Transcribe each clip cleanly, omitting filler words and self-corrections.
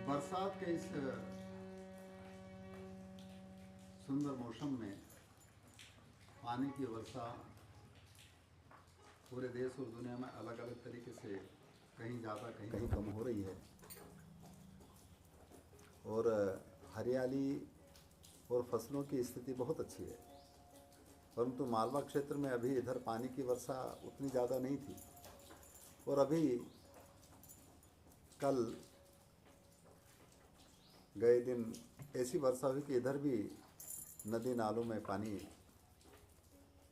बरसात के इस सुंदर मौसम में पानी की वर्षा पूरे देश और दुनिया में अलग अलग तरीके से कहीं ज़्यादा कहीं कम हो रही है और हरियाली और फसलों की स्थिति बहुत अच्छी है। परंतु मालवा क्षेत्र में अभी इधर पानी की वर्षा उतनी ज़्यादा नहीं थी और अभी कल गए दिन ऐसी वर्षा हुई कि इधर भी नदी नालों में पानी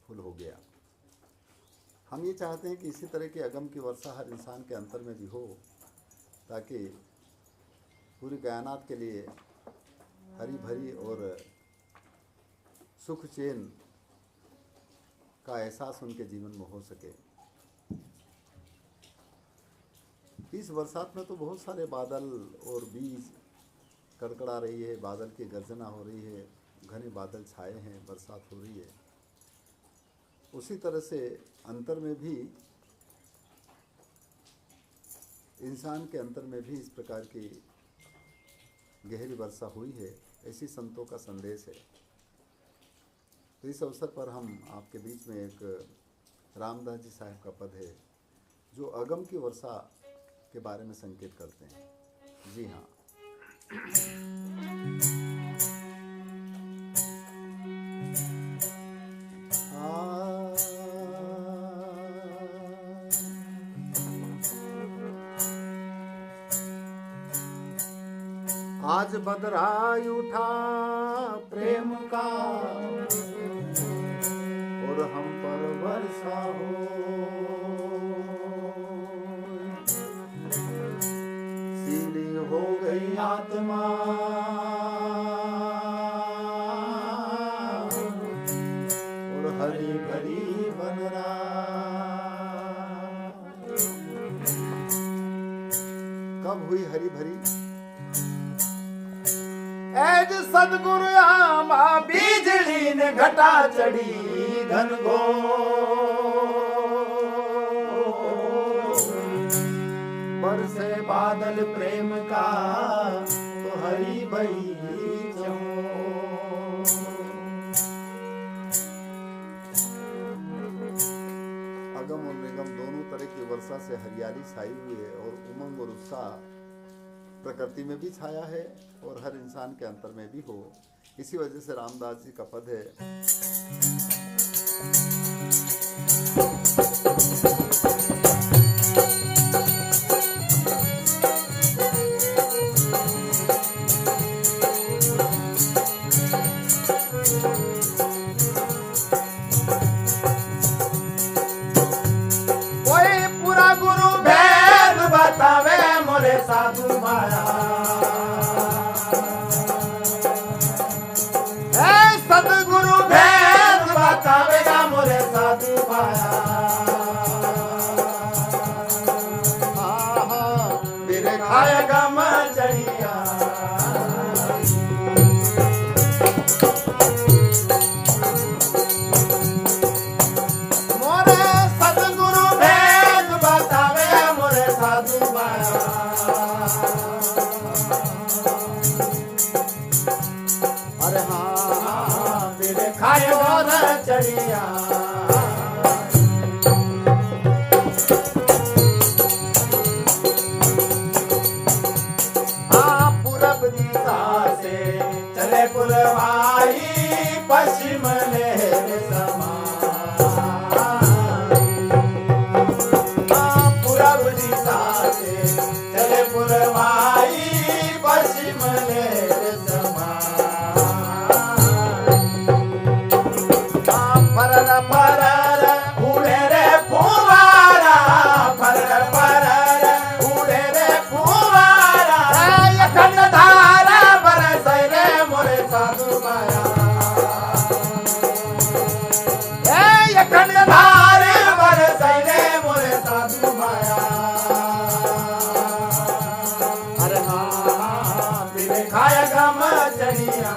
फुल हो गया। हम ये चाहते हैं कि इसी तरह की अगम की वर्षा हर इंसान के अंतर में भी हो, ताकि पूरी कायनात के लिए हरी भरी और सुख चैन का एहसास उनके जीवन में हो सके। इस बरसात में तो बहुत सारे बादल और बीज कड़कड़ा रही है, बादल की गर्जना हो रही है, घने बादल छाए हैं, बरसात हो रही है। उसी तरह से अंतर में भी, इंसान के अंतर में भी इस प्रकार की गहरी वर्षा हुई है, ऐसी संतों का संदेश है। तो इस अवसर पर हम आपके बीच में एक रामदास जी साहब का पद है जो अगम की वर्षा के बारे में संकेत करते हैं। जी हाँ। आज बदराई उठा प्रेम का और हम पर वर्षा हो, सीली हो गई आत्मा और हरी भरी बन रहा। कब हुई हरी भरी? ऐज सदगुरु आमा बिजली ने घटा चढ़ी घनघोर, बरसे बादल प्रेम का तो हरी भई अगम और निगम दोनों तरह की वर्षा से हरियाली छाई हुई है और उमंग और उत्साह प्रकृति में भी छाया है और हर इंसान के अंतर में भी हो। इसी वजह से रामदास जी का पद है, कोई पूरा गुरु भेद बतावे मोरे साधु माया, सदगुरु भेद बतावेगा मोरे साधु माया। मेरे खाएगा मछलिया, मोरे सदगुरु भेद बतावे मोरे साधु माया। अरे हाँ मेरे खाएगा न चढ़िया, हाँ पूरब दिशा से चले पुरवाई, पश्चिम लहर समाई। हाँ पूरब दिशा से चले पुरवाई, पश्चिम लहर समाई। परर परर उड़े रे फुवारा, परर परर उड़े रे फुवारा, अखंड धारा बरस रे मोरे साधु माया। अखंड धारा बरस रे मोरे साधु माया। अरे हाँ मेरे खाएगा मछलिया,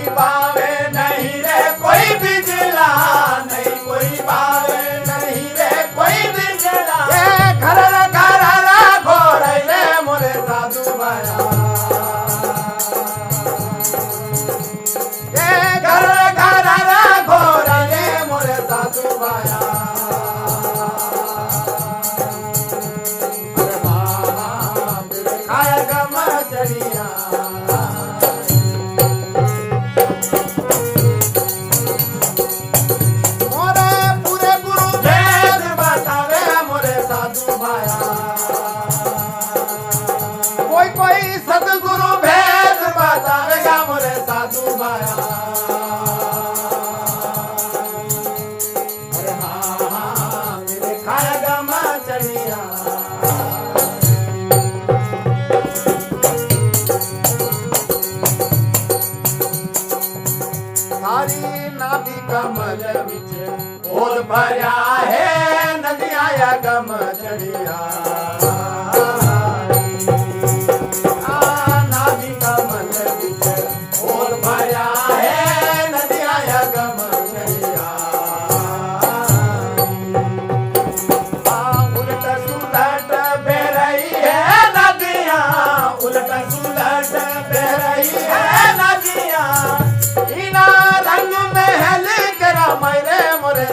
बावे नहीं रे कोई बिजला, नहीं कोई बावे नहीं रे कोई बिजला। ये घर घोर रे मोरे साधु भाया, ये घर घोर रे मोरे साधु भाया। अरे बाबा मेरे खाया गम चढ़िया, कोई सदगुरु भेद बतावेगा मोरे साधु भाया। अरे हाँ मेरे खाएगा मछलिया, सारी नाभि कमल बिच ओल भरिया है, नदिया या गम चढ़िया।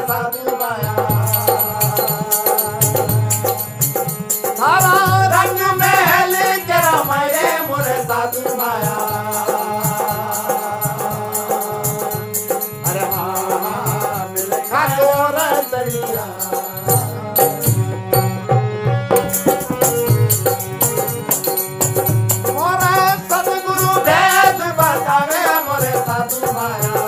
साधु भाया सारा रंग महल जरा मेरे मोरे साधु भाया। अरे हाँ मिले खाचोर चलिया, मोरे सदगुरु भेद बतावे मोरे साधु भाया।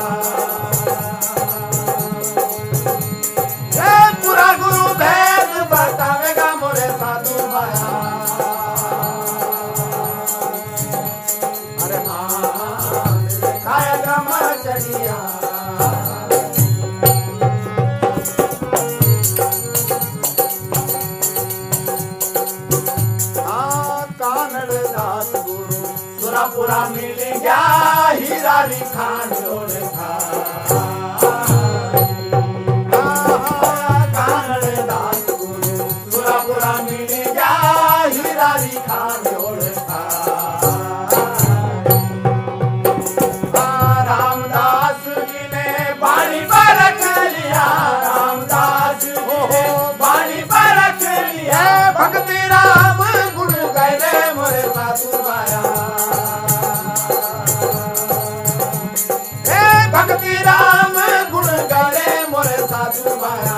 गुरु भेद बतावेगा मोरे साधु भाया। अरे हाँ मेरे खाएगा मछलिया, कानड़ दास गुरु सुरापुरा मिल गया, हीरा खान जोड़े था। खान रामदास जी ने बाणी पर रख लिया, रामदास हो बाणी पर रख लिया। भक्ति राम गुण गए मोरे साधु भाया, भक्ति राम गुण गए मोरे साधु भाया।